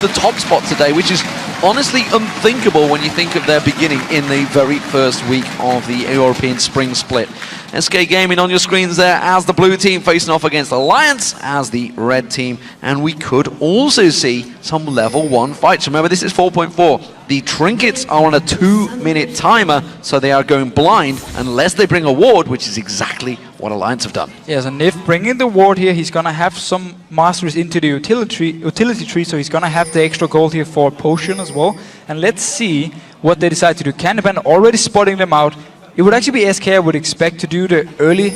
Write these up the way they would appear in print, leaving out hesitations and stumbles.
the top spot today, which is honestly unthinkable when you think of their beginning in the very first week of the European Spring Split. SK Gaming on your screens there as the blue team facing off against Alliance as the red team, and we could also see some level 1 fights. Remember, this is 4.4. The trinkets are on a 2-minute timer, so they are going blind unless they bring a ward, which is exactly what Alliance have done. Yes, and if bringing the ward here, he's gonna have some masters into the utility tree, so he's gonna have the extra gold here for potion as well. And let's see what they decide to do. Canipan already spotting them out. It would actually be SK I would expect to do the early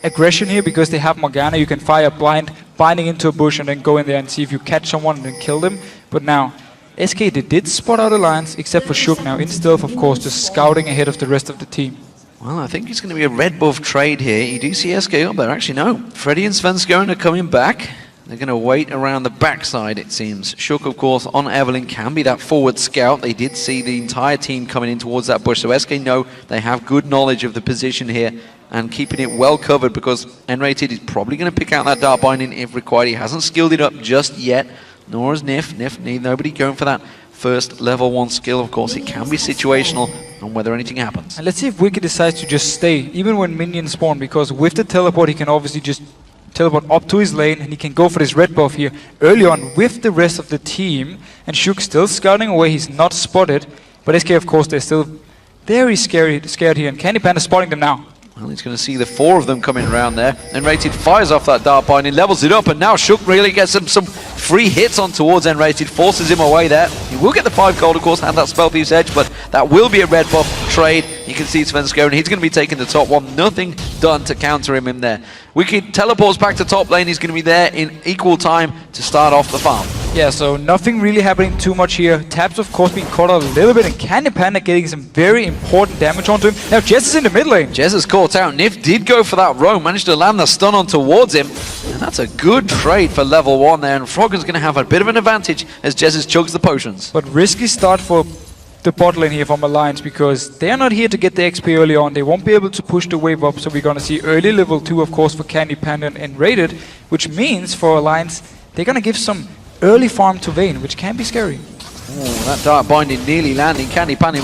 aggression here because they have Morgana. You can fire blind, binding into a bush and then go in there and see if you catch someone and then kill them. But now, SK they did spot out Alliance, except for Shook now in stealth, of course, just scouting ahead of the rest of the team. Well, I think it's going to be a red buff trade here. You do see SK up there. Actually, no. Freddy and Svenskeren are coming back. They're going to wait around the backside, it seems. Shook, of course, on Evelyn can be that forward scout. They did see the entire team coming in towards that bush, so SK know they have good knowledge of the position here and keeping it well covered because N-Rated is probably going to pick out that Dark Binding if required. He hasn't skilled it up just yet, nor has Nif. Nobody going for that first level 1 skill. Of course, it can be situational on whether anything happens. And let's see if Wicked decides to just stay, even when minions spawn, because with the teleport, he can obviously just teleport up to his lane and he can go for this red buff here early on with the rest of the team. And Shook still scouting away, he's not spotted, but SK of course they're still very scared here, and Candy Panda spotting them now. Well, he's going to see the 4 of them coming around there. N-Rated fires off that Dark Binding, levels it up, and now Shook really gets him some free hits on towards N-Rated, forces him away there. He will get the 5 gold, of course, and that Spell Thief's Edge, but that will be a red buff trade. You can see Svenskeren, he's going to be taking the top one. Nothing done to counter him in there. Wicked teleports back to top lane. He's going to be there in equal time to start off the farm. Yeah, so nothing really happening too much here. Tabs, of course, being caught out a little bit, and Candy Panda getting some very important damage onto him. Now Jess is in the mid lane. Jess is caught out. Nif did go for that roam, managed to land the stun on towards him. And that's a good trade for level 1 there. And Froggen's going to have a bit of an advantage as Jess chugs the potions. But risky start for the bot lane here from Alliance because they are not here to get the XP early on. They won't be able to push the wave up, so we're going to see early level 2, of course, for Candy Panda and Rated, which means for Alliance, they're going to give some early farm to Vayne, which can be scary. Oh, that Dark Binding nearly landing. Candy Panda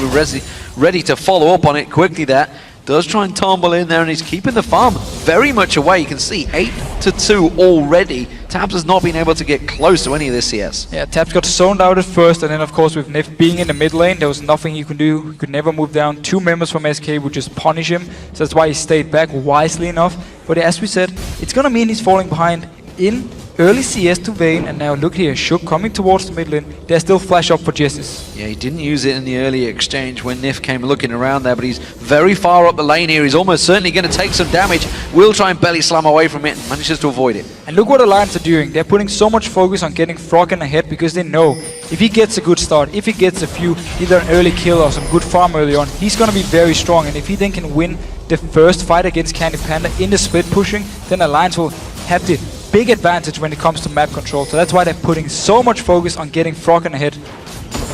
ready to follow up on it quickly there. Does try and tumble in there, and he's keeping the farm very much away. You can see 8-2 already. Tabs has not been able to get close to any of this CS. Yeah, Tabs got zoned out at first, and then of course with Nif being in the mid lane, there was nothing he could do. He could never move down. 2 members from SK would just punish him, so that's why he stayed back wisely enough. But as we said, it's gonna mean he's falling behind in early CS to Vayne, and now look here, Shook coming towards the mid lane. There's still flash up for Jessis. Yeah, he didn't use it in the early exchange when Nif came looking around there, but he's very far up the lane here. He's almost certainly going to take some damage. Will try and belly slam away from it and manages to avoid it. And look what Alliance are doing. They're putting so much focus on getting Froggen ahead because they know if he gets a good start, if he gets a few, either an early kill or some good farm early on, he's going to be very strong. And if he then can win the first fight against Candy Panda in the split pushing, then Alliance will have the big advantage when it comes to map control. So that's why they're putting so much focus on getting Froggen ahead.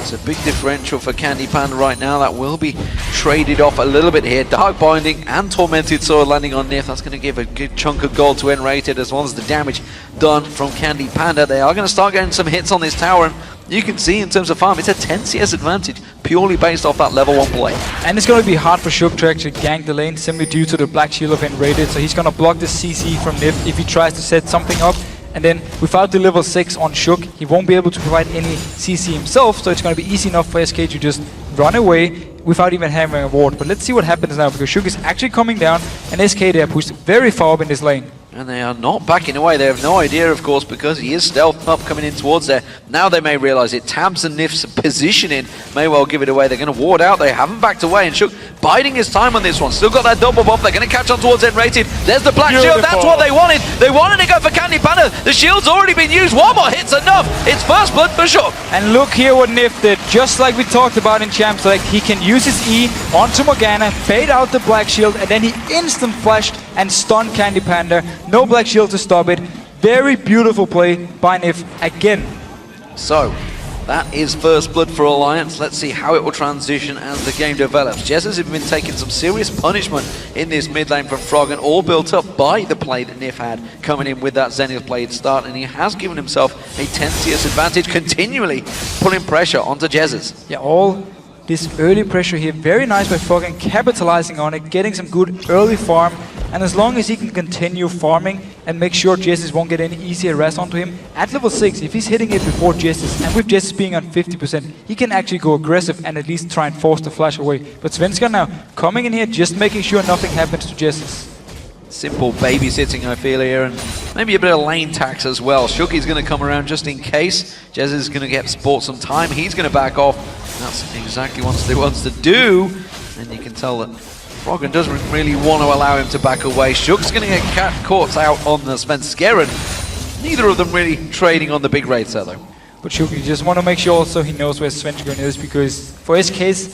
It's a big differential for Candy Panda right now. That will be traded off a little bit here. Dark Binding and Tormented Sword landing on Nif. That's going to give a good chunk of gold to N-Rated, as well as the damage done from Candy Panda. They are going to start getting some hits on this tower, and you can see in terms of farm, it's a 10 CS advantage purely based off that level 1 play. And it's going to be hard for Shook to actually gank the lane simply due to the Black Shield of N-Rated, so he's going to block the CC from Nif if he tries to set something up. And then without the level 6 on Shook, he won't be able to provide any CC himself, so it's going to be easy enough for SK to just run away without even having a ward. But let's see what happens now, because Shook is actually coming down, and SK they are pushed very far up in this lane. And they are not backing away. They have no idea, of course, because he is stealth up coming in towards there. Now they may realize it. Tabs and Nif's positioning may well give it away. They're going to ward out. They haven't backed away, and Shook biding his time on this one. Still got that double buff. They're going to catch on towards N-Rated. There's the Black Shield. That's what they wanted. They wanted to go for Candy Panda. The shield's already been used. One more hit's enough. It's first blood for Shook. And look here what Nif did. Just like we talked about in Champ Select, he can use his E onto Morgana, bait out the Black Shield, and then he instant flashed and stunned Candy Panda. No Black Shield to stop it. Very beautiful play by Nif again. So, That is first blood for Alliance. Let's see how it will transition as the game develops. Jezz have been taking some serious punishment in this mid lane from Froggen, all built up by the play that Nif had coming in with that Zenith Blade start, and he has given himself a 10 CS advantage, continually putting pressure onto Jezz. Yeah, all this early pressure here, very nice by Froggen, capitalizing on it, getting some good early farm, and as long as he can continue farming and make sure Jezz won't get any easy harass onto him, at level 6, if he's hitting it before Jezz, and with Jezz being on 50%, he can actually go aggressive and at least try and force the flash away. But Svenskar now coming in here, just making sure nothing happens to Jezz. Simple babysitting, I feel here, and maybe a bit of lane tax as well. Shuki's going to come around just in case. Jezz is going to get sport some time. He's going to back off. That's exactly what he wants to do, and you can tell that Froggen doesn't really want to allow him to back away. Shook's going to get caught out on the Svenskeren. Neither of them really trading on the big rates there, though. But Shook, you just want to make sure also he knows where Svenskeren is, because for his case,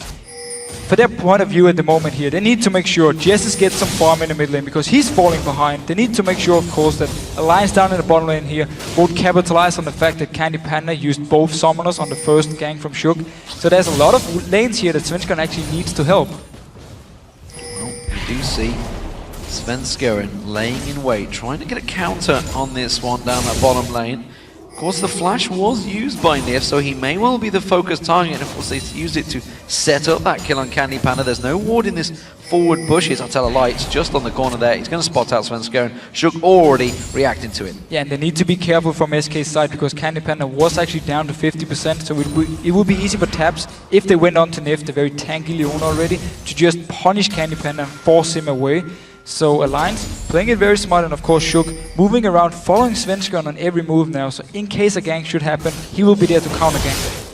for their point of view at the moment here, they need to make sure Jezz gets some farm in the mid lane because he's falling behind. They need to make sure, of course, that Alliance down in the bottom lane here won't capitalize on the fact that Candy Panda used both summoners on the first gank from Shook. So there's a lot of lanes here that Svenskeren actually needs to help. Well, you do see Svenskeren laying in wait, trying to get a counter on this one down that bottom lane. Of course, the flash was used by Nif, so he may well be the focus target, and of course they used it to set up that kill on Candy Panda. There's no ward in this forward bushes, I'll tell a lie, it's just on the corner there. He's going to spot out Svenskeren. Shook already reacting to it. Yeah, and they need to be careful from SK's side because Candy Panda was actually down to 50%, so it would be easy for Taps, if they went on to Nif, the very tanky Leona already, to just punish Candy Panda, force him away. So Alliance playing it very smart, and of course Shook moving around, following Svenskeren on every move now, so in case a gank should happen, he will be there to counter gank.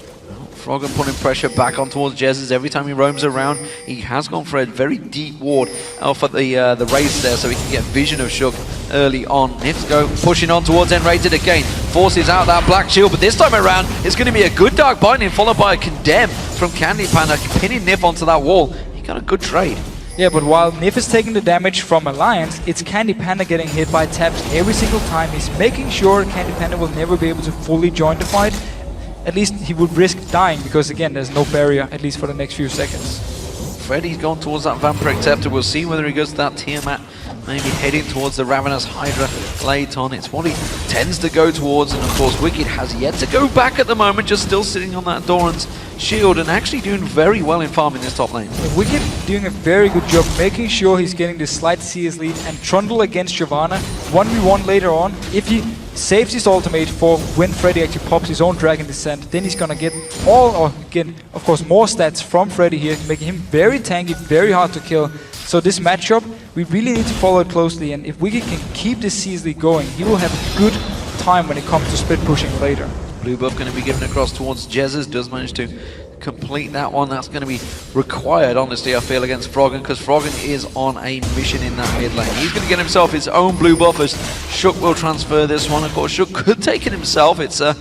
Froggen putting pressure back on towards Jezz. Every time he roams around, he has gone for a very deep ward out for the raise there, so he can get vision of Shook early on. Nifgo pushing on towards N-Rated again, forces out that black shield, but this time around it's going to be a good dark binding followed by a condemn from Candy Panda, pinning Nif onto that wall. He got a good trade. Yeah, but while Nif is taking the damage from Alliance, it's Candy Panda getting hit by Taps every single time. He's making sure Candy Panda will never be able to fully join the fight. At least he would risk dying, because again, there's no barrier, at least for the next few seconds. Freddy's gone towards that Vampiric Scepter. We'll see whether he goes to that Tiamat, maybe heading towards the Ravenous Hydra late on. It's what he tends to go towards, and of course Wicked has yet to go back at the moment, just still sitting on that Doran's shield and actually doing very well in farming this top lane. Wicked doing a very good job making sure he's getting this slight CS lead, and Trundle against Shyvana 1v1 later on. If he saves his ultimate for when Freddy actually pops his own Dragon Descent, then he's gonna get of course more stats from Freddy here, making him very tanky, very hard to kill. So this matchup, we really need to follow it closely, and if Wicked can keep this CS lead going, he will have a good time when it comes to split pushing later. Blue buff going to be given across towards Jezz. Does manage to complete that one. That's going to be required, honestly, I feel, against Froggen, because Froggen is on a mission in that mid lane. He's going to get himself his own blue buff as Shook will transfer this one. Of course, Shook could take it himself. It's a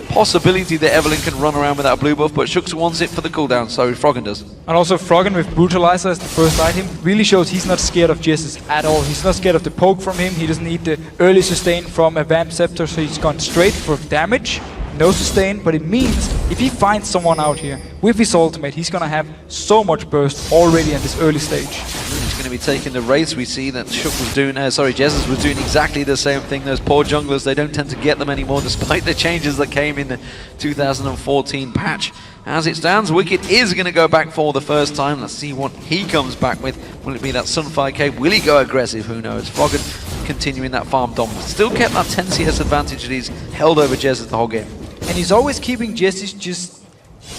possibility that Evelyn can run around with that blue buff, but Shook wants it for the cooldown, so Froggen does. And also Froggen with Brutalizer as the first item really shows he's not scared of Jezz at all. He's not scared of the poke from him. He doesn't need the early sustain from a Vamp Scepter, so he's gone straight for damage. No sustain, but it means if he finds someone out here with his ultimate, he's gonna have so much burst already at this early stage. He's going to be taking the race. We see that Shook was doing, Jezz was doing exactly the same thing. Those poor junglers, they don't tend to get them anymore despite the changes that came in the 2014 patch. As it stands, Wicked is going to go back for the first time. Let's see what he comes back with. Will it be that Sunfire Cave? Will he go aggressive? Who knows? Froggen continuing that farm dominance. Still kept that 10 CS advantage that he's held over Jezz the whole game. And he's always keeping Jezz just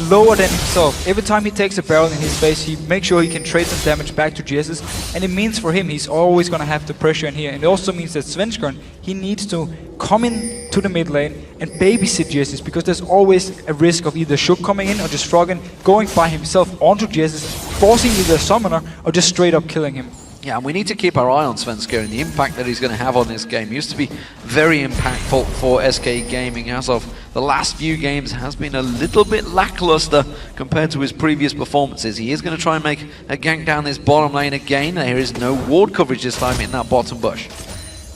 lower than himself. Every time he takes a barrel in his face, he makes sure he can trade some damage back to Jezz, and it means for him he's always going to have the pressure in here. And it also means that Svenskeren, he needs to come in to the mid lane and babysit Jezz, because there's always a risk of either Shook coming in or just Froggen going by himself onto Jezz, forcing either a summoner or just straight up killing him. Yeah, and we need to keep our eye on Svenskeren, and the impact that he's going to have on this game. Used to be very impactful for SK Gaming. As of the last few games, has been a little bit lackluster compared to his previous performances. He is going to try and make a gank down this bottom lane again. There is no ward coverage this time in that bottom bush.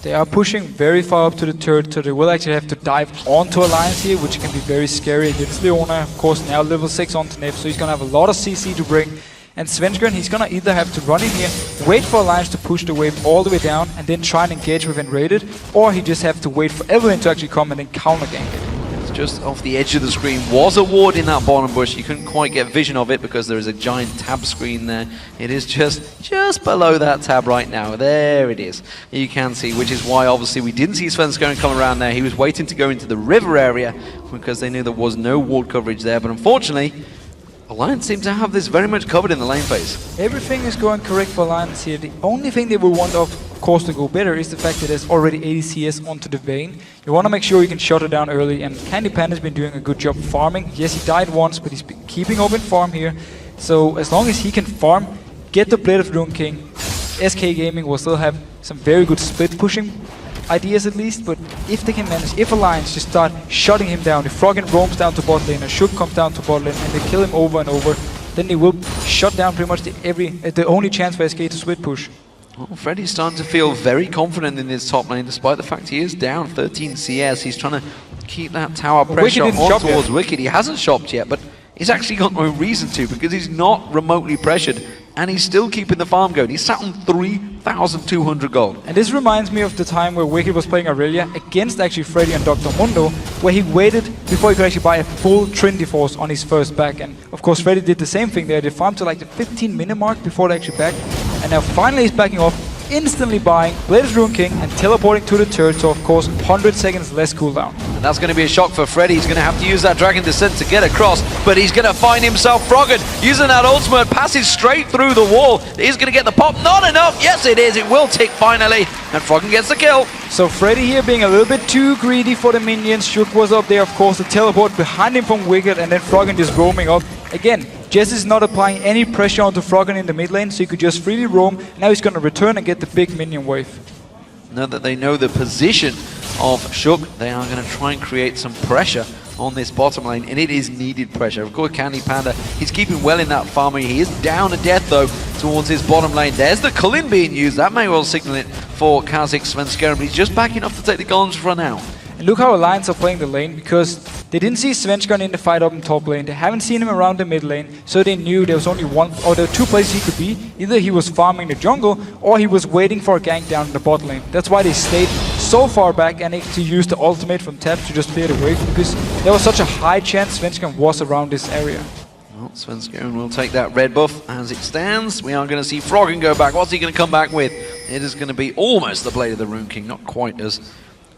They are pushing very far up to the turret, so they will actually have to dive onto Alliance here, which can be very scary against Leona. Of course, now level 6 onto Nip, so he's going to have a lot of CC to bring. And Svenskeren, he's going to either have to run in here, wait for Alliance to push the wave all the way down, and then try and engage with Enrated, or he just have to wait for Evelyn to actually come and then counter-gank it. Just off the edge of the screen was a ward in that bottom bush. You couldn't quite get vision of it because there is a giant tab screen there. It is just below that tab right now. There it is. You can see, which is why obviously we didn't see Svenskeren come around there. He was waiting to go into the river area because they knew there was no ward coverage there. But unfortunately, Alliance seem to have this very much covered in the lane phase. Everything is going correct for Alliance here. The only thing they will want, of course, to go better is the fact that there's already 80 CS onto the Vayne. You want to make sure you can shut it down early, and Candy Panda's been doing a good job farming. Yes, he died once, but he's been keeping open farm here. So as long as he can farm, get the Blade of the Rune King, SK Gaming will still have some very good split pushing ideas at least, but if they can manage, if Alliance just start shutting him down, if Froggen roams down to bot lane, or Shook comes down to bot lane, and they kill him over and over, then they will shut down pretty much the only chance for SK to split push. Well, Freddy's starting to feel very confident in his top lane, despite the fact he is down 13 CS. He's trying to keep that tower pressure on towards Wicked. He hasn't shopped yet, but he's actually got no reason to, because he's not remotely pressured, and he's still keeping the farm going. He's sat on 3,200 gold. And this reminds me of the time where Wicked was playing Aurelia against actually Freddy and Dr. Mundo, where he waited before he could actually buy a full Trinity Force on his first back. And of course Freddy did the same thing there. They farmed to like the 15-minute mark before they actually backed. And now finally he's backing off, instantly buying Blade of the Rune King and teleporting to the turret, so of course 100 seconds less cooldown. And that's going to be a shock for Freddy. He's going to have to use that Dragon Descent to get across, but he's going to find himself Froggen using that ultimate, passes straight through the wall. He's going to get the pop. Not enough. Yes, it is. It will tick finally, and Froggen gets the kill. So Freddy here being a little bit too greedy for the minions. Shook was up there, of course, the teleport behind him from Wicked, and then Froggen just roaming up. Again, Jess is not applying any pressure onto Froggen in the mid lane, so he could just freely roam. Now he's going to return and get the big minion wave. Now that they know the position of Shook, they are going to try and create some pressure on this bottom lane, and it is needed pressure. Of course, Candy Panda, he's keeping well in that farming. He is down to death, though, towards his bottom lane. There's the Cullen being used. That may well signal it for Kazik Svenskeren, but he's just backing off to take the golems for now. And look how Alliance are playing the lane, because they didn't see Svenskeren in the fight up in top lane. They haven't seen him around the mid lane, so they knew there was only one, or there were two places he could be. Either he was farming the jungle, or he was waiting for a gank down in the bot lane. That's why they stayed so far back and actually used the ultimate from Tap to just clear the wave, because there was such a high chance Svenskeren was around this area. Well, Svenskeren will take that red buff as it stands. We are going to see Froggen go back. What's he going to come back with? It is going to be almost the Blade of the Rune King, not quite as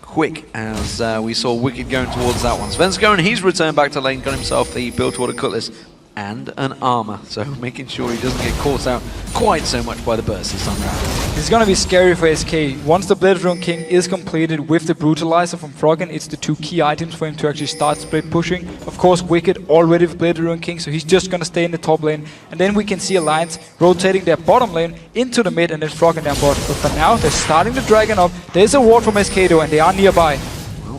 quick as we saw Wicked going towards that one. Svenskeren, he's returned back to lane, got himself the Bilgewater Cutlass and an armor, so making sure he doesn't get caught out quite so much by the burst this time around. It's gonna be scary for SK. Once the Blade of the Rune King is completed with the Brutalizer from Froggen, it's the two key items for him to actually start split pushing. Of course, Wicked already with Blade of the Rune King, so he's just gonna stay in the top lane. And then we can see Alliance rotating their bottom lane into the mid and then Froggen down bot. But for now, they're starting the Dragon up. There's a ward from SK though, and they are nearby.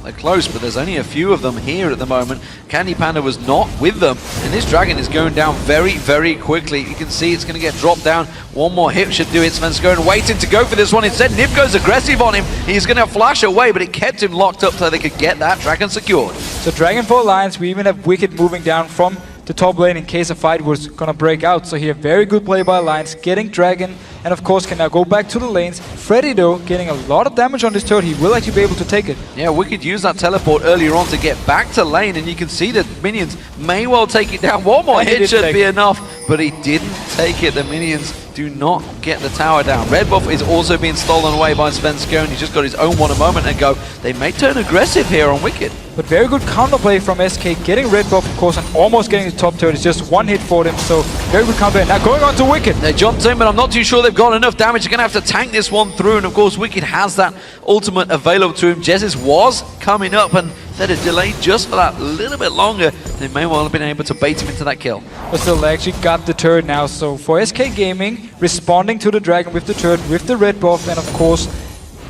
They're close, but there's only a few of them here at the moment. Candy Panda was not with them, and this Dragon is going down very, very quickly. You can see it's going to get dropped down. One more hit should do it. Svenskeren waiting to go for this one. Instead, Nip goes aggressive on him. He's going to flash away, but it kept him locked up so they could get that Dragon secured. So Dragon for Alliance, we even have Wicked moving down from the top lane in case a fight was gonna break out. So here, very good play by Alliance, getting Dragon, and of course can now go back to the lanes. Freddy though, getting a lot of damage on this turret. He will actually be able to take it. Yeah, Wicked used that teleport earlier on to get back to lane, and you can see that minions may well take it down. One more hit should be enough, but he didn't take it. The minions do not get the tower down. Red buff is also being stolen away by Svenskeren. He just got his own one a moment ago. They may turn aggressive here on Wicked. But very good counterplay from SK, getting red buff of course and almost getting the top turret. It's just one hit for them, so very good counter. Now going on to Wicked. They jumped in, but I'm not too sure they've got enough damage. They're going to have to tank this one through, and of course Wicked has that ultimate available to him. Jesus was coming up, and they'd have delayed just for that little bit longer. They may well have been able to bait him into that kill. But still, they actually got the turret now. So for SK Gaming, responding to the Dragon with the turret, with the red buff, and of course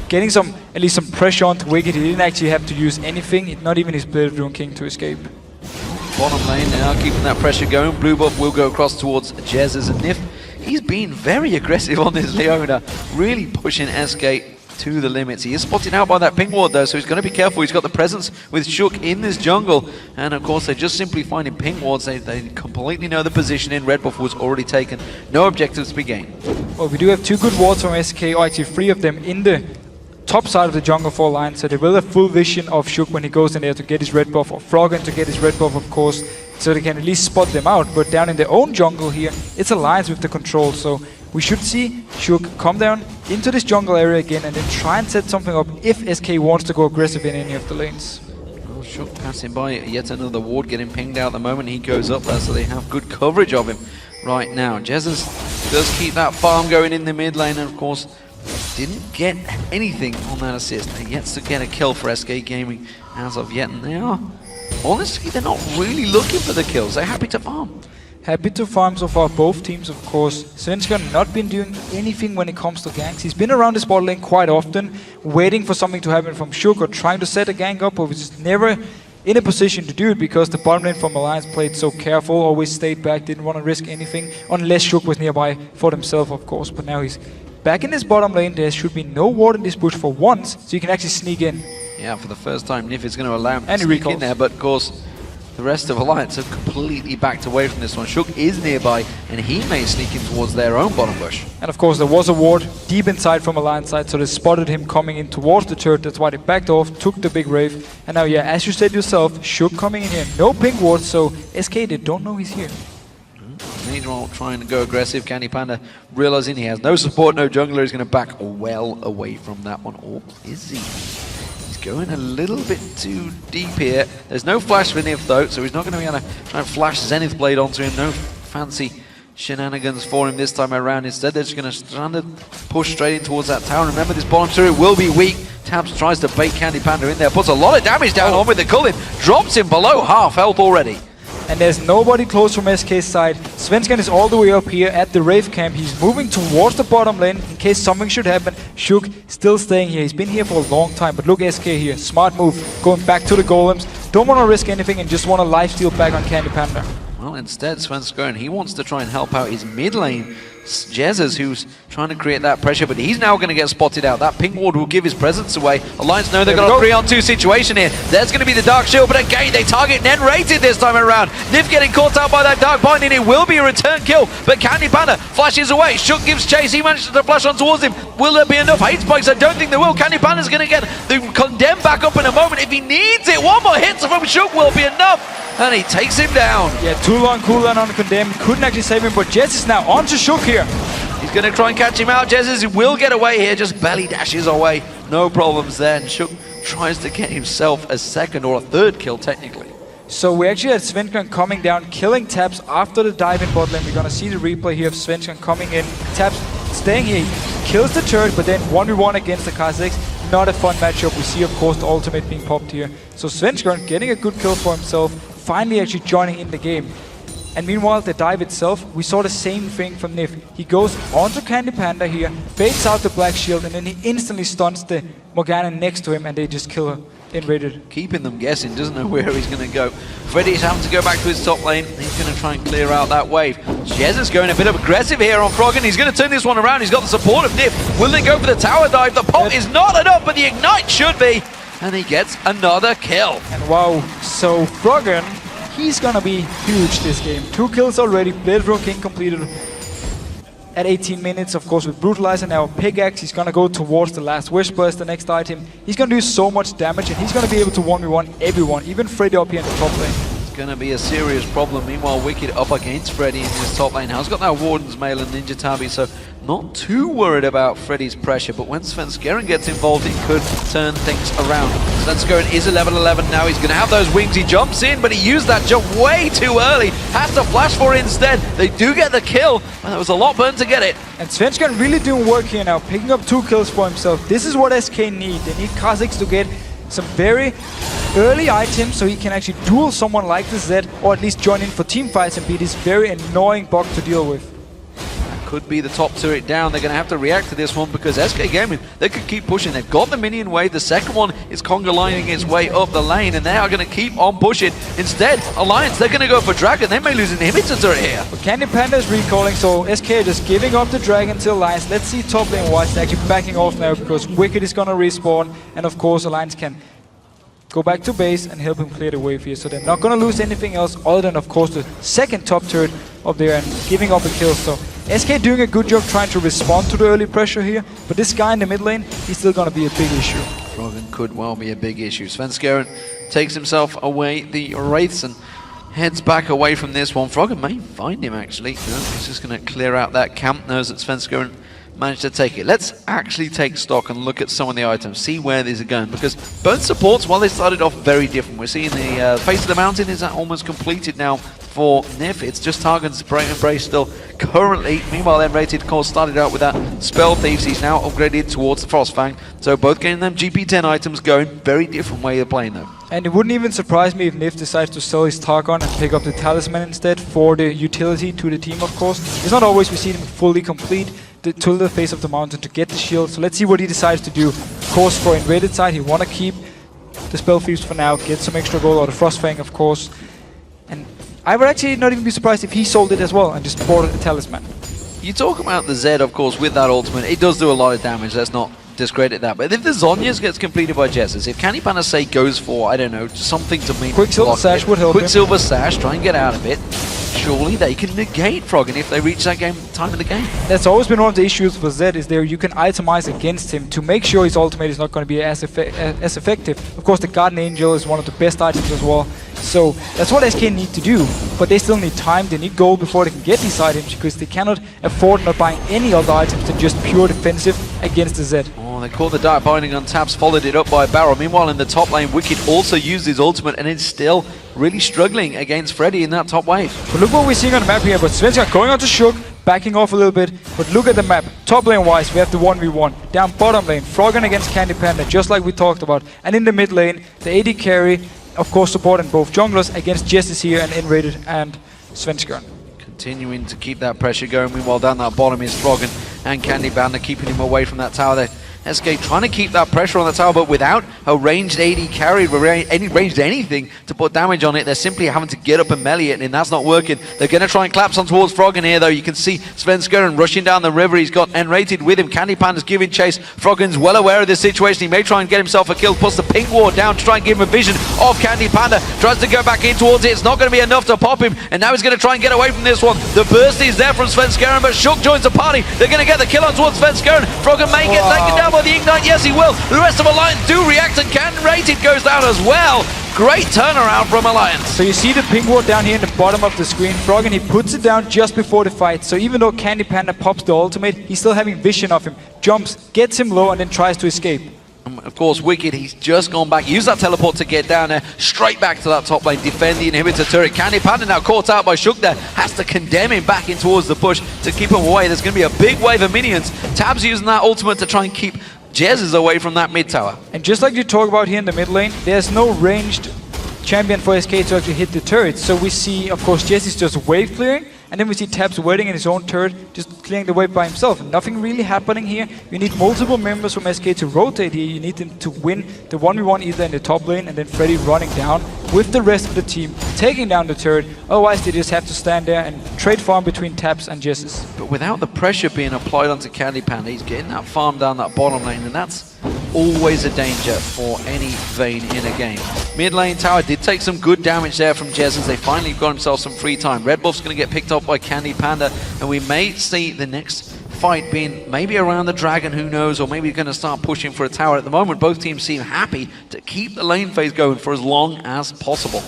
getting at least some pressure onto Wicked. He didn't actually have to use anything, not even his Blade of the Rune King to escape. Bottom lane now, keeping that pressure going. Blue buff will go across towards Jez as a Nif. He's been very aggressive on this Leona, really pushing SK to the limits. He is spotted out by that ping ward though, so he's going to be careful. He's got the presence with Shook in this jungle, and of course they're just simply finding ping wards. They completely know the position in. Red buff was already taken. No objectives to be gained. Well, we do have 2 good wards from SK, or actually 3 of them in the top side of the jungle for Alliance, so they will have full vision of Shook when he goes in there to get his red buff, or Froggen to get his red buff of course, so they can at least spot them out. But down in their own jungle here, it's Alliance with the control, so we should see Shook come down into this jungle area again and then try and set something up if SK wants to go aggressive in any of the lanes. Well, Shook passing by yet another ward, getting pinged out the moment he goes up there, so they have good coverage of him right now. Jesus does keep that farm going in the mid lane, and of course didn't get anything on that assist. They're yet to get a kill for SK Gaming as of yet, and they are, honestly, they're not really looking for the kills. They're happy to farm. Happy to farm so far, both teams of course. Svenskeren not been doing anything when it comes to ganks. He's been around this bot lane quite often, waiting for something to happen from Shook or trying to set a gank up, but was just never in a position to do it because the bottom lane from Alliance played so careful, always stayed back, didn't want to risk anything, unless Shook was nearby for themselves of course. But now he's back in this bottom lane. There should be no ward in this bush for once, so you can actually sneak in. Yeah, for the first time, Nif is going to allow him to And sneak recalls in there, but of course, the rest of Alliance have completely backed away from this one. Shook is nearby, and he may sneak in towards their own bottom bush. And of course, there was a ward deep inside from Alliance side, so they spotted him coming in towards the turret. That's why they backed off, took the big wave. And now, yeah, as you said yourself, Shook coming in here. No pink ward, so SK, they don't know he's here. Meanwhile, trying to go aggressive. Candy Panda realizing he has no support, no jungler. He's going to back well away from that one. Or is he? He's going a little bit too deep here. There's no flash for Nif though, so he's not going to be able to try and flash Zenith Blade onto him. No fancy shenanigans for him this time around. Instead, they're just going to push straight in towards that tower. Remember, this bottom turret will be weak. Tabs tries to bait Candy Panda in there, puts a lot of damage down on with the Cullen, drops him below half health already. And there's nobody close from SK's side. Svenskeren is all the way up here at the Wraith camp. He's moving towards the bottom lane in case something should happen. Shook still staying here. He's been here for a long time, but look SK here. Smart move, going back to the golems. Don't want to risk anything and just want to lifesteal back on Candy Panda. Well, instead, Svenskeren, he wants to try and help out his mid lane, Jesus, who's trying to create that pressure, but he's now going to get spotted out. That ping ward will give his presence away. Alliance know they've got a 3-on-2 situation here. There's going to be the Dark Shield, but again, they target Nen rated this time around. Nif getting caught out by that Dark Bind, and it will be a return kill, but Candy Panda flashes away. Shook gives chase. He manages to flash on towards him. Will there be enough hate spikes? I don't think there will. Candy Panda's going to get the Condemn back up in a moment. If he needs it, one more hit from Shook will be enough. And he takes him down. Yeah, too long cooldown on the Condemn. Couldn't actually save him, but Jez is now on to Shook here. He's going to try and catch him out. Jesus will get away here, just belly dashes away. No problems there. And Shook tries to get himself a second or a third kill, technically. So we actually had Svenskeren coming down, killing Taps after the dive in bot lane. We're going to see the replay here of Svenskeren coming in. Taps staying here, he kills the turret, but then 1v1 against the Kazakhs. Not a fun matchup. We see, of course, the ultimate being popped here. So Svenskeren getting a good kill for himself, finally actually joining in the game. And meanwhile, the dive itself, we saw the same thing from Nif. He goes onto Candy Panda here, baits out the Black Shield, and then he instantly stuns the Morgana next to him, and they just kill her in rated. Keeping them guessing, doesn't know where he's going to go. Freddy's having to go back to his top lane. He's going to try and clear out that wave. Jez is going a bit of aggressive here on Froggen. He's going to turn this one around. He's got the support of Nif. Will they go for the tower dive? The pop is not enough, but the ignite should be. And he gets another kill. And wow, so Froggen, he's gonna be huge this game. 2 kills already, Blade Row King completed at 18 minutes, of course, with Brutalizer. Now Pickaxe, he's gonna go towards the last Whisper as the next item. He's gonna do so much damage, and he's gonna be able to 1v1 everyone, even Freddy up here in the top lane. It's gonna be a serious problem. Meanwhile, Wicked up against Freddy in his top lane. Now he's got that Warden's Mail and Ninja Tabi, so not too worried about Freddy's pressure, but when Svenskeren gets involved, it could turn things around. Svenskeren is a level 11 now. He's going to have those wings. He jumps in, but he used that jump way too early. Has to flash for it instead. They do get the kill, and there was a lot burn to get it. And Svenskeren really doing work here now, picking up 2 kills for himself. This is what SK need. They need Kazakhs to get some very early items so he can actually duel someone like the Zed, or at least join in for team fights and be this very annoying bug to deal with. could be the top turret down. They're going to have to react to this one because SK Gaming, they could keep pushing. They've got the minion wave. The second one is conga lining its way up the lane, and they are going to keep on pushing. Instead, Alliance, they're going to go for Dragon. They may lose an inhibitor turret here. But Candy Panda is recalling, so SK are just giving up the Dragon to Alliance. Let's see top lane White's actually backing off now because Wicked is going to respawn, and of course Alliance can go back to base and help him clear the wave here. So they're not going to lose anything else other than, of course, the second top turret up there and giving up a kill. So SK doing a good job trying to respond to the early pressure here, but this guy in the mid lane, he's still going to be a big issue. Froggen could well be a big issue. Svenskeren takes himself away the Wraiths and heads back away from this one. Froggen may find him actually. No, he's just going to clear out that camp. Knows that Svenskeren managed to take it. Let's actually take stock and look at some of the items, see where these are going, because both supports, while they started off very different, we're seeing the Face of the Mountain is almost completed now for Nif. It's just Targon's Embrace still currently. Meanwhile, Enrated, of course, started out with that Spell Thieves. He's now upgraded towards the Frostfang. So both getting them GP10 items going. Very different way of playing though. And it wouldn't even surprise me if Nif decides to sell his Targon and pick up the Talisman instead for the utility to the team, of course. It's not always we see him fully complete to the Face of the Mountain to get the shield. So let's see what he decides to do. Of course, for Invaded side, he want to keep the Spell Thieves for now, get some extra gold, or the Frostfang, of course. And I would actually not even be surprised if he sold it as well and just bought a Talisman. You talk about the Zed, of course, with that ultimate. It does do a lot of damage. Let's not discredit that. But if the Zhonya's gets completed by Jessus, if Candy Panda say goes for, I don't know, something to make Quicksilver Sash would help him. Quicksilver Sash, try and get out of it. Surely they can negate Froggen if they reach that time in the game. That's always been one of the issues for Zed, is there you can itemize against him to make sure his ultimate is not going to be as effective. Of course, the Guardian Angel is one of the best items as well. So that's what SK need to do, but they still need time, they need gold before they can get these items, because they cannot afford not buying any other items than just pure defensive against the Zed. Oh, they caught the Dark Binding on taps, followed it up by Barrow. Meanwhile, in the top lane, Wicked also used his ultimate and is still really struggling against Freddy in that top wave. But look what we're seeing on the map here, but Svenska going on to Shook, backing off a little bit, but look at the map. Top lane wise, we have the 1v1. Down bottom lane, Froggen against Candy Panda, just like we talked about. And in the mid lane, the AD carry, of course supporting both junglers against Jessus here and Enrated and Svenskeren. Continuing to keep that pressure going. Meanwhile, down that bottom is Froggen and Candy Panda keeping him away from that tower there. SK trying to keep that pressure on the tower, but without a ranged AD carry, ranged anything to put damage on it, they're simply having to get up and melee it, and that's not working. They're going to try and collapse on towards Froggen here, though. You can see Svenskeren rushing down the river. He's got Enrated with him. Candy Panda's giving chase. Froggen's well aware of this situation. He may try and get himself a kill, puts the pink ward down to try and give him a vision of Candy Panda. Tries to go back in towards it. It's not going to be enough to pop him, and now he's going to try and get away from this one. The burst is there from Svenskeren, but Shook joins the party. They're going to get the kill on towards Svenskeren. Froggen may get taken down by the Ignite. Yes, he will. The rest of Alliance do react, and Rated goes down as well. Great turnaround from Alliance. So you see the pink ward down here in the bottom of the screen. Froggen, he puts it down just before the fight. So even though Candy Panda pops the ultimate, he's still having vision of him. Jumps, gets him low, and then tries to escape. Of course, Wicked, he's just gone back, used that teleport to get down there, straight back to that top lane, defend the inhibitor turret. Candy Panda now caught out by Shook there, has to condemn him back in towards the push to keep him away. There's going to be a big wave of minions. Tab's using that ultimate to try and keep Jez away from that mid tower. And just like you talk about here in the mid lane, there's no ranged champion for SK to actually hit the turret. So we see, of course, Jez is just wave clearing, and then we see Tabs waiting in his own turret, just clearing the wave by himself. Nothing really happening here. You need multiple members from SK to rotate here. You need them to win the 1v1 either in the top lane, and then Freddy running down with the rest of the team, taking down the turret. Otherwise, they just have to stand there and trade farm between Tabs and Jessus. But without the pressure being applied onto Candy Panda, he's getting that farm down that bottom lane, and that's always a danger for any Vayne in a game. Mid lane tower did take some good damage there from Jez as they finally got himself some free time. Red buff's going to get picked up by Candy Panda, and we may see the next fight being maybe around the dragon, who knows, or maybe going to start pushing for a tower. At the moment, both teams seem happy to keep the lane phase going for as long as possible.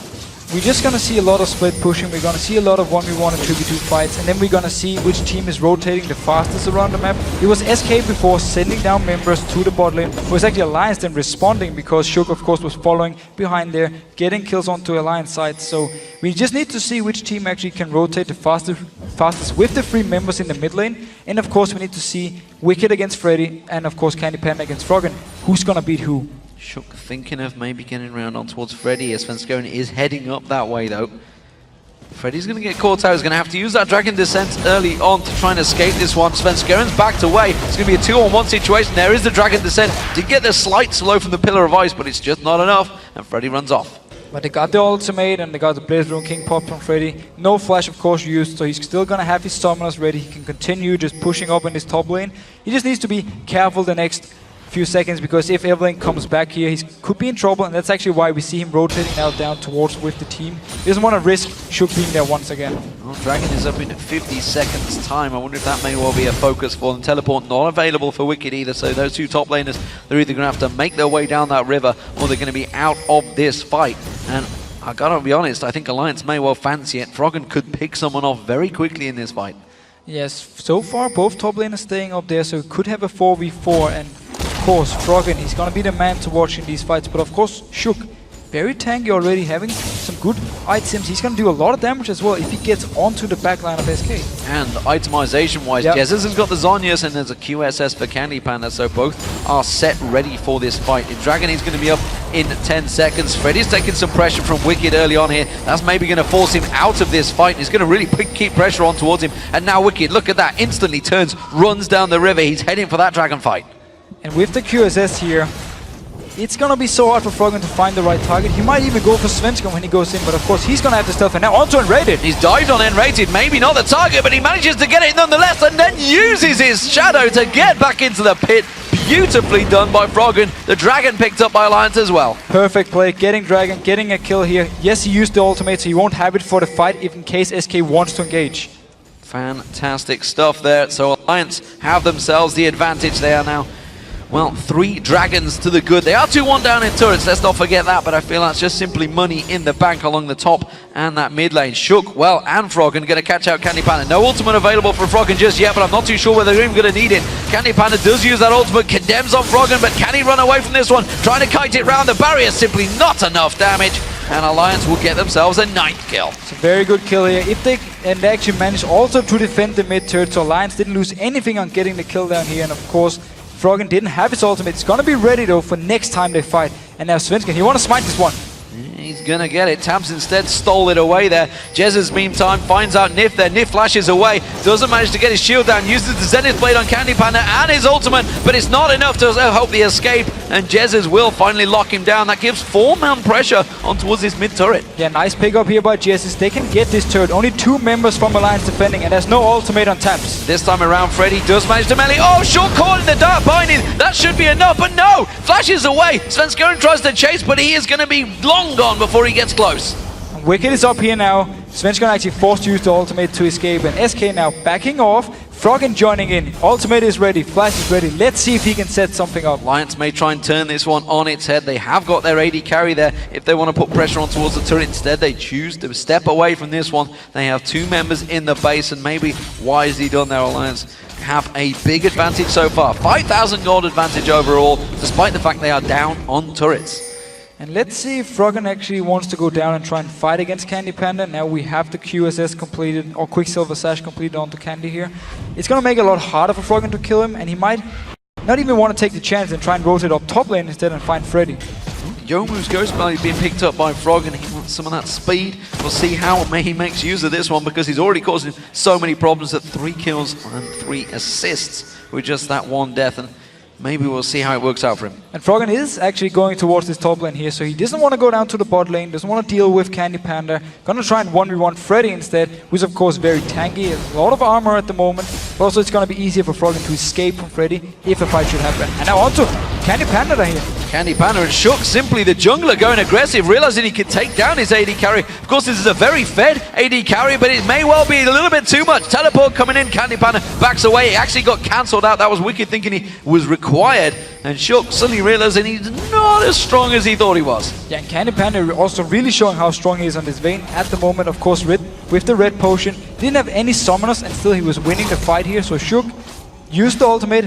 We're just going to see a lot of split pushing, we're going to see a lot of 1v1 and 2v2 fights, and then we're going to see which team is rotating the fastest around the map. It was SK before sending down members to the bot lane. It was actually Alliance then responding, because Shook of course was following behind there, getting kills onto Alliance side. So we just need to see which team actually can rotate the fastest with the 3 members in the mid lane. And of course we need to see Wicked against Freddy, and of course Candy Panda against Froggen. Who's going to beat who? Shook thinking of maybe getting around on towards Freddy, as Svenskeren is heading up that way though. Freddy's going to get caught out. He's going to have to use that Dragon Descent early on to try and escape this one. Svenskerin's backed away. It's going to be a 2-on-1 situation. There is the Dragon Descent to get the slight slow from the Pillar of Ice, but it's just not enough, and Freddy runs off. But they got the ultimate and they got the Blaze Rune King pop from Freddy. No flash, of course, used, so he's still going to have his summoners ready. He can continue just pushing up in his top lane. He just needs to be careful the next few seconds, because if Evelyn comes back here, he could be in trouble, and that's actually why we see him rotating now down towards with the team. He doesn't want to risk Shook being there once again. Well, Dragon is up in 50 seconds time. I wonder if that may well be a focus for them. Teleport not available for Wicked either, so those two top laners, they're either going to have to make their way down that river, or they're going to be out of this fight. And I gotta be honest, I think Alliance may well fancy it. Froggen could pick someone off very quickly in this fight. Yes, so far both top laners staying up there, so it could have a 4v4, and of course Froggen, he's gonna be the man to watch in these fights. But of course Shook, very tanky already, having some good items. He's gonna do a lot of damage as well if he gets onto the backline of SK. And itemization wise, Jesus has got the Zhonya's and there's a QSS for Candy Panda, so both are set ready for this fight. If Dragon is going to be up in 10 seconds, Freddy's taking some pressure from Wicked early on here. That's maybe going to force him out of this fight. He's going to really keep pressure on towards him. And now Wicked, look at that, instantly turns, runs down the river. He's heading for that Dragon fight. And with the QSS here, it's gonna be so hard for Froggen to find the right target. He might even go for Svenskeren when he goes in, but of course he's gonna have the stealth, and now onto Enrated. He's dived on Enrated, maybe not the target, but he manages to get it nonetheless, and then uses his shadow to get back into the pit. Beautifully done by Froggen. The Dragon picked up by Alliance as well. Perfect play, getting Dragon, getting a kill here. Yes, he used the ultimate, so he won't have it for the fight if in case SK wants to engage. Fantastic stuff there. So Alliance have themselves the advantage. They are now, well, 3 dragons to the good. They are 2-1 down in turrets, let's not forget that, but I feel that's just simply money in the bank along the top and that mid lane. Shook, well, and Froggen going to catch out Candy Panda. No ultimate available for Froggen just yet, but I'm not too sure whether they're even going to need it. Candy Panda does use that ultimate, condemns on Froggen, but can he run away from this one? Trying to kite it round the barrier, simply not enough damage, and Alliance will get themselves a 9th kill. It's a very good kill here. If they actually manage also to defend the mid turret, so Alliance didn't lose anything on getting the kill down here, and of course, Froggen didn't have his ultimate. It's gonna be ready though for next time they fight. And now Svenskeren, he wanna smite this one. He's gonna get it. Tabs instead stole it away there. Jez's meantime finds out Nif there. Nif flashes away. Doesn't manage to get his shield down. Uses the Zenith Blade on Candy Panda and his ultimate, but it's not enough to help the escape. And Jez's will finally lock him down. That gives 4-man pressure on towards this mid turret. Yeah, nice pick up here by Jez's. They can get this turret. Only 2 members from Alliance defending, and there's no ultimate on Tabs. This time around, Freddy does manage to melee. Oh, short caught in the dark binding. That should be enough, but no! Flashes away. Svenskeren tries to chase, but he is going to be long gone before he gets close. And Wicked is up here now. Svenskeren actually forced to use the ultimate to escape, and SK now backing off. Froggen joining in. Ultimate is ready. Flash is ready. Let's see if he can set something up. Alliance may try and turn this one on its head. They have got their AD carry there. If they want to put pressure on towards the turret, instead they choose to step away from this one. They have 2 members in the base, and maybe wisely done there. Alliance have a big advantage so far. 5,000 gold advantage overall, despite the fact they are down on turrets. And let's see if Froggen actually wants to go down and try and fight against Candy Panda. Now we have the QSS completed, or Quicksilver Sash completed onto Candy here. It's going to make it a lot harder for Froggen to kill him, and he might not even want to take the chance and try and rotate up top lane instead and find Freddy. Youmuu's Ghost Belly being picked up by Froggen. He wants some of that speed. We'll see how he makes use of this one, because he's already causing so many problems at 3 kills and 3 assists with just that 1 death. And maybe we'll see how it works out for him. And Froggen is actually going towards this top lane here, so he doesn't want to go down to the bot lane, doesn't want to deal with Candy Panda. Gonna try and 1v1 Freddy instead, who's of course very tanky, has a lot of armor at the moment, but also it's gonna be easier for Froggen to escape from Freddy if a fight should happen. And now onto Candy Panda here. Candy Panda and Shook, simply the jungler going aggressive, realizing he could take down his AD carry. Of course, this is a very fed AD carry, but it may well be a little bit too much. Teleport coming in, Candy Panda backs away. It actually got cancelled out. That was Wicked thinking he was required. And Shook suddenly realizing he's not as strong as he thought he was. Yeah, and Candy Panda also really showing how strong he is on this vein at the moment. Of course, with the red potion, didn't have any summoners, and still he was winning the fight here. So Shook used the ultimate,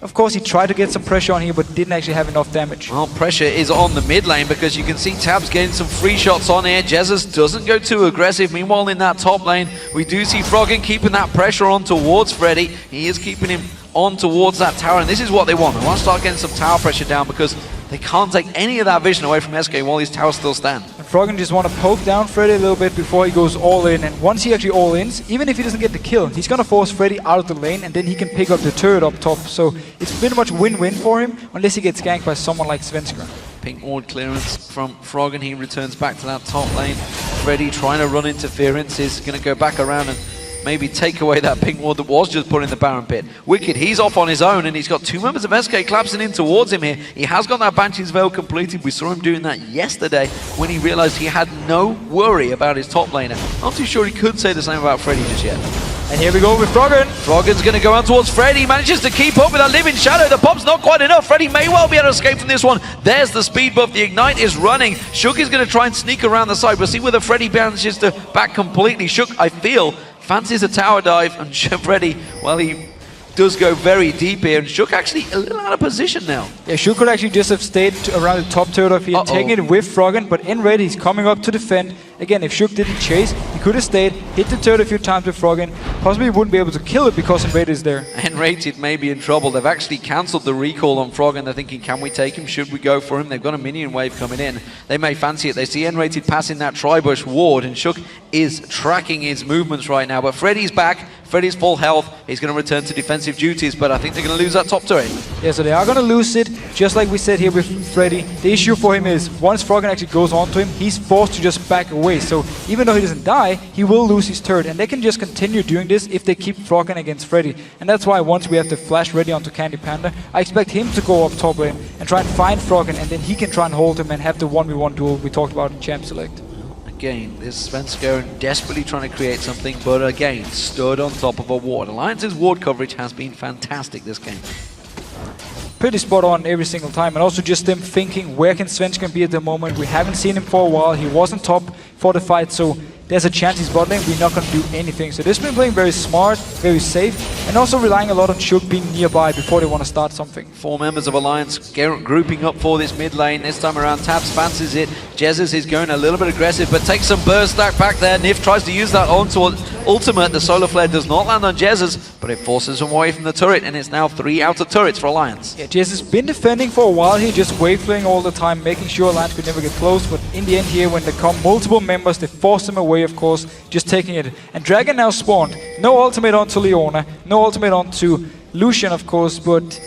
of course, he tried to get some pressure on here, but didn't actually have enough damage. Well, pressure is on the mid lane, because you can see Tabs getting some free shots on here. Jesus doesn't go too aggressive. Meanwhile, in that top lane, we do see Froggen keeping that pressure on towards Freddy. He is keeping him on towards that tower, and this is what they want. They want to start getting some tower pressure down because they can't take any of that vision away from SK while these towers still stand. And Froggen just want to poke down Freddy a little bit before he goes all in, and once he actually all ins, even if he doesn't get the kill, he's going to force Freddy out of the lane, and then he can pick up the turret up top. So it's pretty much win-win for him, unless he gets ganked by someone like Svenskeren. Pink ward clearance from Froggen. He returns back to that top lane. Freddy trying to run interference is going to go back around and maybe take away that pink ward that was just put in the Baron pit. Wicked, he's off on his own, and he's got two members of SK collapsing in towards him here. He has got that Banshee's Veil completed. We saw him doing that yesterday when he realized he had no worry about his top laner. Not too sure he could say the same about Freddy just yet. And here we go with Froggen. Froggen's going to go out towards Freddy. Manages to keep up with that Living Shadow. The pop's not quite enough. Freddy may well be able to escape from this one. There's the speed buff. The Ignite is running. Shook is going to try and sneak around the side. We'll see whether Freddy manages to back completely. Shook, I feel, fancies a tower dive, and Freddy, well, he does go very deep here, and Shook actually a little out of position now. Yeah, Shook could actually just have stayed around the top turret if he had taken it with Froggen, but in red he's coming up to defend. Again, if Shook didn't chase, he could have stayed, hit the turret a few times with Froggen, possibly wouldn't be able to kill it because Enrated is there. Enrated may be in trouble. They've actually cancelled the recall on Froggen. They're thinking, can we take him? Should we go for him? They've got a minion wave coming in. They may fancy it. They see Enrated passing that Tribush ward, and Shook is tracking his movements right now, but Freddy's back. Freddy's full health. He's going to return to defensive duties, but I think they're going to lose that top turret. Yeah, so they are going to lose it, just like we said here with Freddy. The issue for him is, once Froggen actually goes onto him, he's forced to just back away. So even though he doesn't die, he will lose his turret, and they can just continue doing this if they keep Froggen against Freddy. And that's why once we have the flash ready onto Candy Panda, I expect him to go up top lane and try and find Froggen, and then he can try and hold him and have the 1v1 duel we talked about in Champ Select. Again, this Svenskeren desperately trying to create something, but again, stood on top of a ward. Alliance's ward coverage has been fantastic this game. Pretty spot on every single time, and also just them thinking, where can Svenskeren be at the moment? We haven't seen him for a while. He wasn't top for the fight, so there's a chance he's bot lane. We're not going to do anything. So they've been playing very smart, very safe, and also relying a lot on Shook being nearby before they want to start something. Four members of Alliance grouping up for this mid lane. This time around, Tabs fancies it. Jesus is going a little bit aggressive, but takes some burst stack back there. Nif tries to use that onto ultimate. The Solar Flare does not land on Jesus, but it forces him away from the turret, and it's now 3 outer turrets for Alliance. Yeah, Jesus has been defending for a while here, just wave playing all the time, making sure Alliance could never get close, but in the end here, when there come multiple members, they force him away, of course, just taking it. And Dragon now spawned. No ultimate onto Leona, no ultimate onto Lucian, of course, but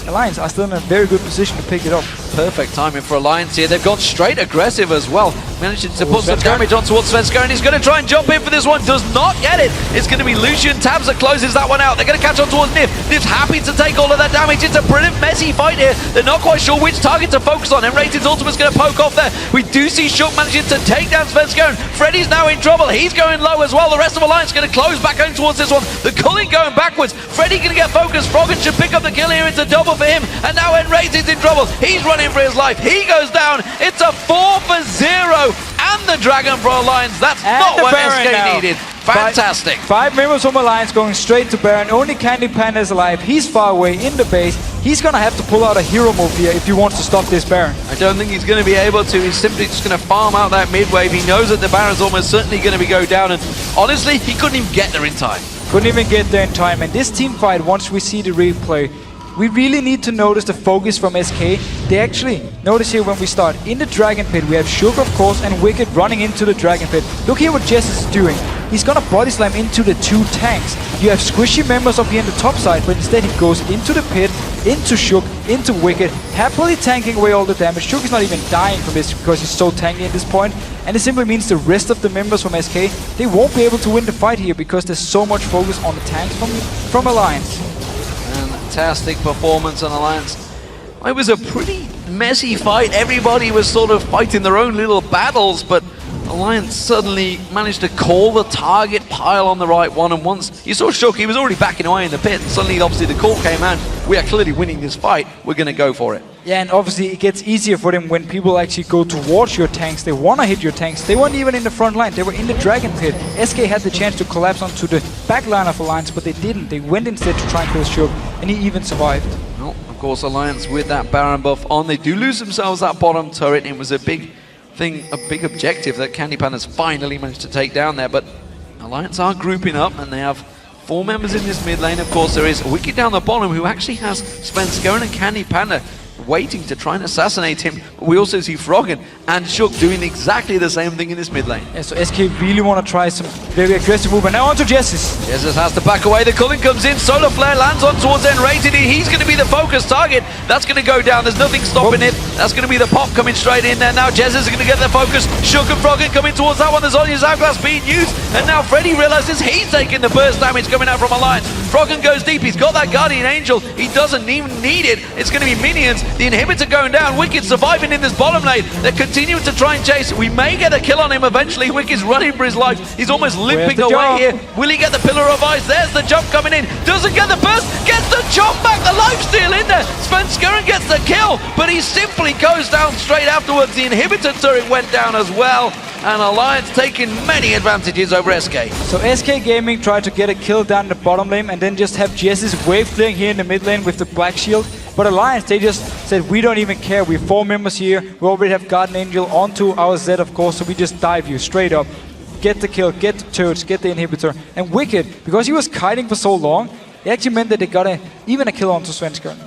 Alliance are still in a very good position to pick it up. Perfect timing for Alliance here. They've gone straight aggressive as well. Managing to put some damage on towards Svenskeren. He's going to try and jump in for this one. Does not get it. It's going to be Lucian Tabs that closes that one out. They're going to catch on towards Nif. Nif's happy to take all of that damage. It's a brilliant, messy fight here. They're not quite sure which target to focus on. Enrated's ultimate's going to poke off there. We do see Shook managing to take down Svenskeren. Freddy's now in trouble. He's going low as well. The rest of Alliance going to close back in towards this one. The culling going backwards. Freddy going to get focused. Froggen should pick up the kill here. It's a double for him. And now Enrated's in trouble. He's running for his life. He goes down. It's a 4 for 0. And the Dragon for Alliance. That's not what SK needed. Fantastic. 5 members from Alliance going straight to Baron. Only Candy Panda is alive. He's far away in the base. He's going to have to pull out a hero move here if he wants to stop this Baron. I don't think he's going to be able to. He's simply just going to farm out that mid wave. He knows that the Baron's almost certainly going to be go down. And honestly, he couldn't even get there in time. Couldn't even get there in time. And this team fight, once we see the replay, we really need to notice the focus from SK. They actually, notice here when we start, in the Dragon Pit, we have Shook, of course, and Wicked running into the Dragon Pit. Look here what Jess is doing. He's gonna body slam into the 2 tanks. You have squishy members up here in the top side, but instead he goes into the pit, into Shook, into Wicked, happily tanking away all the damage. Shook is not even dying from this because he's so tanky at this point, and it simply means the rest of the members from SK, they won't be able to win the fight here because there's so much focus on the tanks from Alliance. Fantastic performance on Alliance. It was a pretty messy fight. Everybody was sort of fighting their own little battles, but Alliance suddenly managed to call the target, pile on the right one, and once you saw Shook, he was already backing away in the pit, and suddenly obviously the call came out. We are clearly winning this fight. We're going to go for it. Yeah, and obviously it gets easier for them when people actually go towards your tanks. They want to hit your tanks. They weren't even in the front line. They were in the Dragon Pit. SK had the chance to collapse onto the back line of Alliance, but they didn't. They went instead to try and kill Shook, and he even survived. Well, of course, Alliance with that Baron buff on, they do lose themselves that bottom turret. It was a big thing, a big objective that Candy Panda's finally managed to take down there, but Alliance are grouping up, and they have 4 members in this mid lane. Of course, there is Wicked down the bottom, who actually has Svenskeren and Candy Panda waiting to try and assassinate him. But we also see Froggen and Shook doing exactly the same thing in this mid lane. Yeah, so SK really want to try some very aggressive movement. Now onto Jessis. Jessis has to back away. The culling comes in. Solar Flare lands on towards Enrated. He's going to be the focus target. That's going to go down. There's nothing stopping it. That's going to be the pop coming straight in there. Now Jessis is going to get the focus. Shook and Froggen coming towards that one. There's Onya's Hourglass being used. And now Freddy realizes he's taking the burst damage coming out from Alliance. Froggen goes deep. He's got that Guardian Angel. He doesn't even need it. It's going to be minions. The inhibitor going down. Wicked surviving in this bottom lane. They're continuing to try and chase. We may get a kill on him eventually. Wicked's running for his life. He's almost limping away here. Will he get the Pillar of Ice? There's the jump coming in. Doesn't get the burst. Gets the chop back. The lifesteal in there. Svenskeren gets the kill, but he simply goes down straight afterwards. The inhibitor turret went down as well. And Alliance taking many advantages over SK. So SK Gaming tried to get a kill down in the bottom lane and then just have Jessis wave clearing here in the mid lane with the black shield. But Alliance, they just said, we don't even care. We're 4 members here. We already have Guardian Angel onto our Zed, of course, so we just dive you straight up. Get the kill, get the turrets, get the inhibitor. And Wicked, because he was kiting for so long, it actually meant that they got even a kill onto Svenskeren.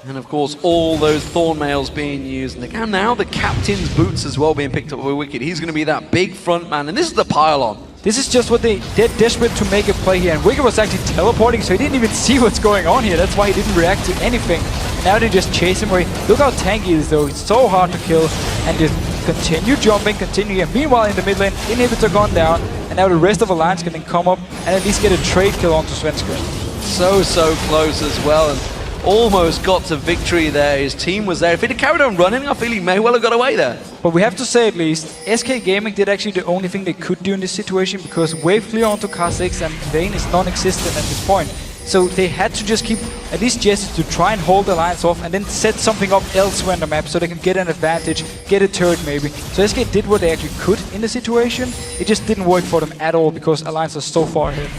And of course, all those Thorn Mails being used. And now the captain's boots as well being picked up by Wicked. He's going to be that big front man. And this is the pile-on. This is just what they're desperate to make a play here. And Wicked was actually teleporting, so he didn't even see what's going on here. That's why he didn't react to anything. And now they just chase him away. Look how tanky he is, though. It's so hard to kill. And just continue jumping, continue. And meanwhile, in the mid lane, inhibitor gone down. And now the rest of Alliance can then come up and at least get a trade kill onto Svenskeren. So close as well. And almost got to victory there. His team was there. If he'd have carried on running, I feel he may well have got away there. But we have to say at least, SK Gaming did actually the only thing they could do in this situation, because wave clear onto Kha'Zix and Vayne is non-existent at this point. So they had to just keep at least Jessis to try and hold the Alliance off and then set something up elsewhere on the map so they can get an advantage, get a turret maybe. So SK did what they actually could in the situation. It just didn't work for them at all because Alliance was so far ahead.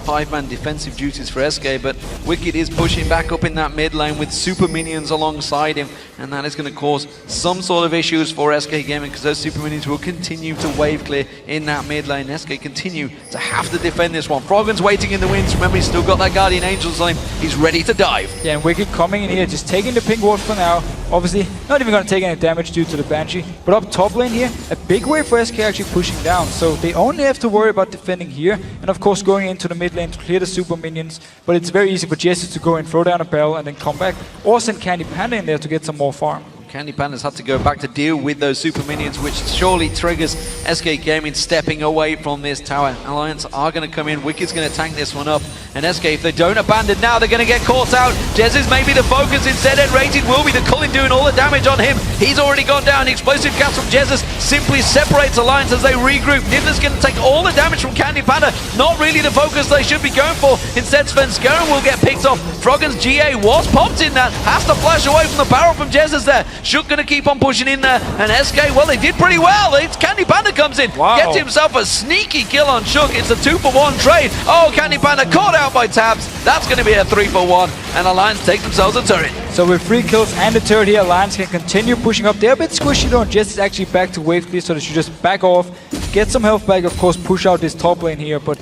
5-man defensive duties for SK, but Wicked is pushing back up in that mid lane with super minions alongside him, and that is going to cause some sort of issues for SK Gaming because those super minions will continue to wave clear in that mid lane. SK continue to have to defend this one. Froggen's waiting in the wings. Remember, he's still got that Guardian Angels on him. He's ready to dive. Yeah, and Wicked coming in here, just taking the pink ward for now. Obviously, not even going to take any damage due to the Banshee. But up top lane here, a big wave for SK actually pushing down. So they only have to worry about defending here. And of course, going into the mid lane to clear the super minions. But it's very easy for Jessis to go and throw down a barrel and then come back. Or send Candy Panda in there to get some more farm. Candy Panda's had to go back to deal with those super minions, which surely triggers SK Gaming stepping away from this tower. Alliance are going to come in. Wicked's going to tank this one up. And SK, if they don't abandon now, they're going to get caught out. Jessis may be the focus. Instead, Enrated will be the culling doing all the damage on him. He's already gone down. The explosive cast from Jessis simply separates Alliance as they regroup. Nidler's going to take all the damage from Candy Panda. Not really the focus they should be going for. Instead, Svenskeren will get picked off. Froggen's GA was popped in that. Has to flash away from the barrel from Jessis there. Shook going to keep on pushing in there, and SK, well, they did pretty well. It's Candy Panda comes in, gets himself a sneaky kill on Shook. It's a 2-for-1 trade. Oh, Candy Panda caught out by Tabs. That's going to be a 3-for-1, and Alliance take themselves a turret. So with 3 kills and a turret here, Alliance can continue pushing up. They're a bit squishy though. Jessis actually back to wave clear, so they should just back off, get some health back, of course, push out this top lane here, but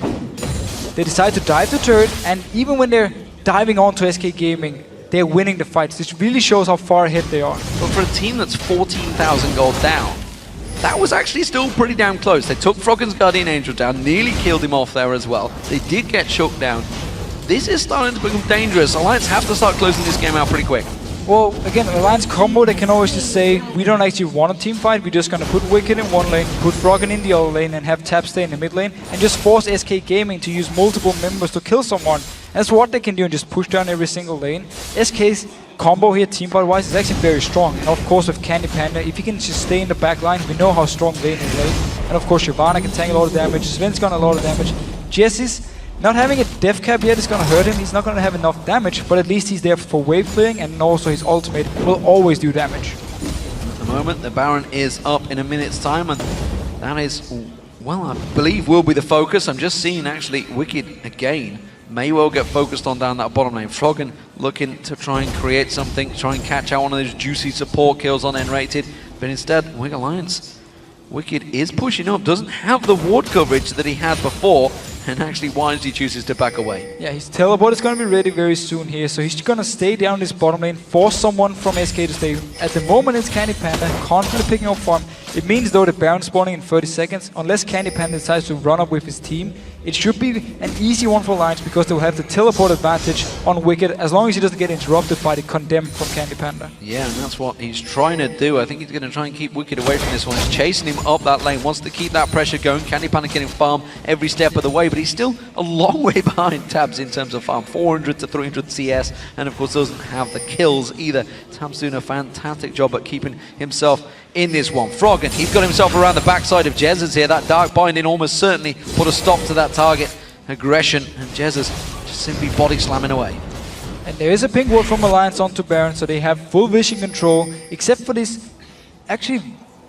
they decide to dive the turret, and even when they're diving onto SK Gaming, they're winning the fights. This really shows how far ahead they are. But for a team that's 14,000 gold down, that was actually still pretty damn close. They took Froggen's Guardian Angel down, nearly killed him off there as well. They did get Shook down. This is starting to become dangerous. Alliance have to start closing this game out pretty quick. Well, again, Alliance combo, they can always just say, we don't actually want a team fight, we're just going to put Wicked in one lane, put Froggen in the other lane, and have Tap stay in the mid lane, and just force SK Gaming to use multiple members to kill someone. That's what they can do and just push down every single lane. SK's combo here, team fight wise, is actually very strong. And of course, with Candy Panda, if he can just stay in the back line, we know how strong Vayne is late. And of course, Shyvana can tank a lot of damage, Sven's got a lot of damage. Jessis, not having a death cap yet is going to hurt him. He's not going to have enough damage, but at least he's there for wave clearing, and also his ultimate will always do damage. At the moment, the Baron is up in a minute's time, and that is, well, I believe will be the focus. I'm just seeing actually Wicked again may well get focused on down that bottom lane. Froggen looking to try and create something, try and catch out one of those juicy support kills on Enrated, but instead, Alliance, Wicked is pushing up, doesn't have the ward coverage that he had before. and actually wisely chooses to back away. Yeah, his teleport is going to be ready very soon here, so he's going to stay down this bottom lane, force someone from SK to stay. At the moment it's Candy Panda, constantly picking up farm. It means though the Baron spawning in 30 seconds, unless Candy Panda decides to run up with his team, it should be an easy one for Alliance because they will have the teleport advantage on Wicked as long as he doesn't get interrupted by the Condemn from Candy Panda. Yeah, and that's what he's trying to do. I think he's going to try and keep Wicked away from this one. He's chasing him up that lane, wants to keep that pressure going. Candy Panda getting farm every step of the way, but he's still a long way behind Tabs in terms of farm. 400 to 300 CS, and of course doesn't have the kills either. Tabs doing a fantastic job at keeping himself in this one. Froggen, he's got himself around the backside of Jesus here. That Dark Binding almost certainly put a stop to that target aggression, and Jesus just simply body slamming away. And there is a pink ward from Alliance onto Baron, so they have full vision control, except for this, actually,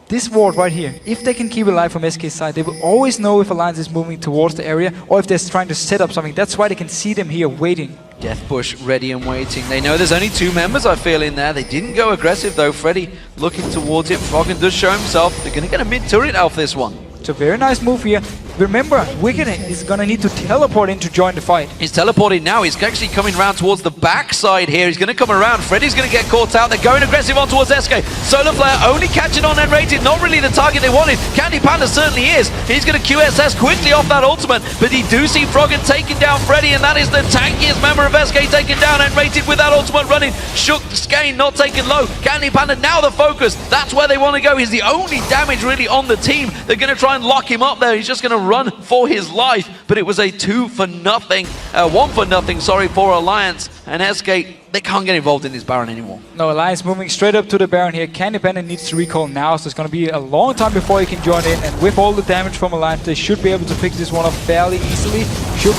this ward right here. If they can keep it alive from SK's side, they will always know if Alliance is moving towards the area or if they're trying to set up something. That's why they can see them here waiting. Death Bush ready and waiting. They know there's only 2 members, I feel, in there. They didn't go aggressive though. Freddy looking towards it. Froggen does show himself. They're going to get a mid-turret out of this one. It's a very nice move here. Remember, Wicked is going to need to teleport in to join the fight. He's teleporting now. He's actually coming around towards the backside here. He's going to come around. Freddy's going to get caught out. They're going aggressive on towards SK. Solar Flare only catching on and rated. Not really the target they wanted. Candy Panda certainly is. He's going to QSS quickly off that ultimate. But he do see Froggen taking down Freddy, and that is the tankiest member of SK taken down and rated with that ultimate running. Shook Skane not taken low. Candy Panda now the focus. That's where they want to go. He's the only damage really on the team. They're going to try and lock him up there. He's just going to run for his life, but it was a 1 for nothing, sorry, for Alliance, and SK, they can't get involved in this Baron anymore. No, Alliance moving straight up to the Baron here. Candy Panda needs to recall now, so it's going to be a long time before he can join in, and with all the damage from Alliance, they should be able to pick this one up fairly easily.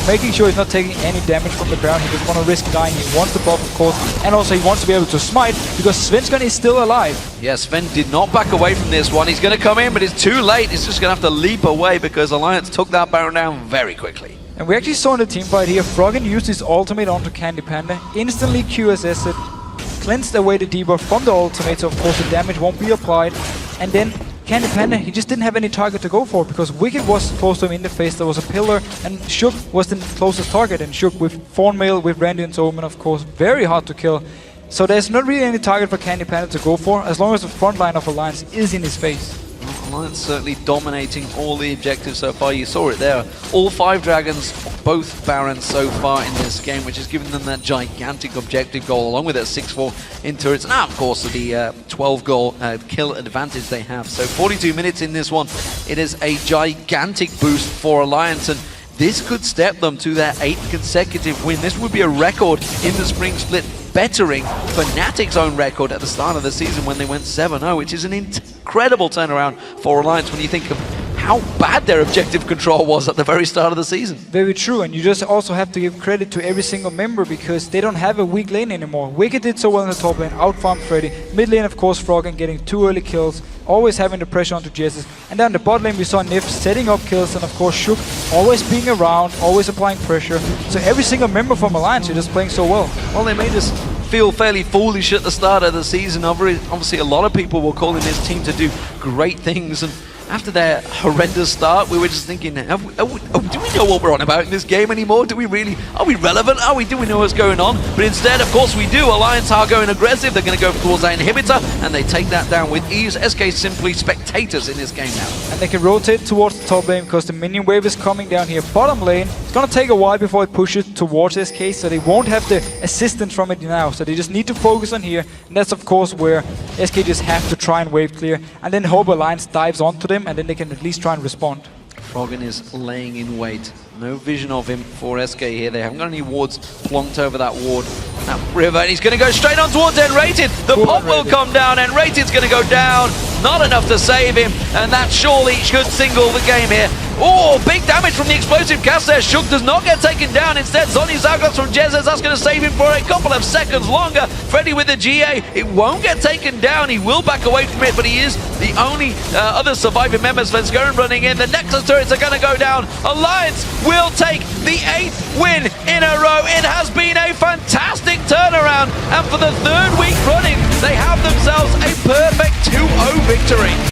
Making sure he's not taking any damage from the Baron. He doesn't want to risk dying. He wants the buff, of course, and also he wants to be able to smite, because Svensson is still alive. Yes, Sven did not back away from this one. He's going to come in, but it's too late. He's just going to have to leap away, because Alliance took that Baron down very quickly. And we actually saw in the team fight here, Froggen used his ultimate onto Candy Panda, instantly QSS it, cleansed away the debuff from the ultimate, so of course the damage won't be applied. And then Candy Panda, he just didn't have any target to go for, because Wicked was close to him in the face, there was a pillar, and Shook was the closest target, and Shook with Thornmail, with Radiant's Omen, of course, very hard to kill. So there's not really any target for Candy Panda to go for, as long as the front line of Alliance is in his face. Alliance certainly dominating all the objectives so far. You saw it there. All 5 dragons, both Barons so far in this game, which has given them that gigantic objective goal, along with that 6-4 in turrets. And now, of course, the 12 goal kill advantage they have. So 42 minutes in this one. It is a gigantic boost for Alliance, and this could step them to their 8th consecutive win. This would be a record in the spring split, bettering Fnatic's own record at the start of the season when they went 7-0, which is an incredible turnaround for Alliance when you think of how bad their objective control was at the very start of the season. Very true, and you just also have to give credit to every single member, because they don't have a weak lane anymore. Wicked did so well in the top lane, outfarmed Freddy. Mid lane, of course, Froggen getting 2 early kills, always having the pressure onto Jesus. And then the bot lane we saw Nif setting up kills, and of course Shook always being around, always applying pressure. So every single member from Alliance is just playing so well. Well, they made us feel fairly foolish at the start of the season. Obviously, a lot of people were calling this team to do great things, and after their horrendous start, we were just thinking, do we know what we're on about in this game anymore? Are we relevant? Do we know what's going on? But instead, of course we do. Alliance are going aggressive. They're going to go towards that inhibitor, and they take that down with ease. SK simply spectators in this game now. And they can rotate towards the top lane, because the minion wave is coming down here. Bottom lane, it's going to take a while before it pushes towards SK, so they won't have the assistance from it now. So they just need to focus on here, and that's of course where SK just have to try and wave clear, and then hope Alliance dives onto them, and then they can at least try and respond. Froggen is laying in wait. No vision of him for SK here. They haven't got any wards plonked over that ward. That river, and he's going to go straight on towards N-Rated. The pop will come down, and Rated's going to go down. Not enough to save him, and that surely should single the game here. Oh, big damage from the explosive cast there. Shook does not get taken down. Instead, Zony Zagos from Jesus, that's going to save him for a couple of seconds longer. Freddy with the GA, it won't get taken down. He will back away from it, but he is the only other surviving member. Svensson running in. The Nexus turrets are going to go down. Alliance will take the 8th win in a row. It has been a fantastic turnaround, and for the 3rd week running, they have themselves a perfect 2-0 victory.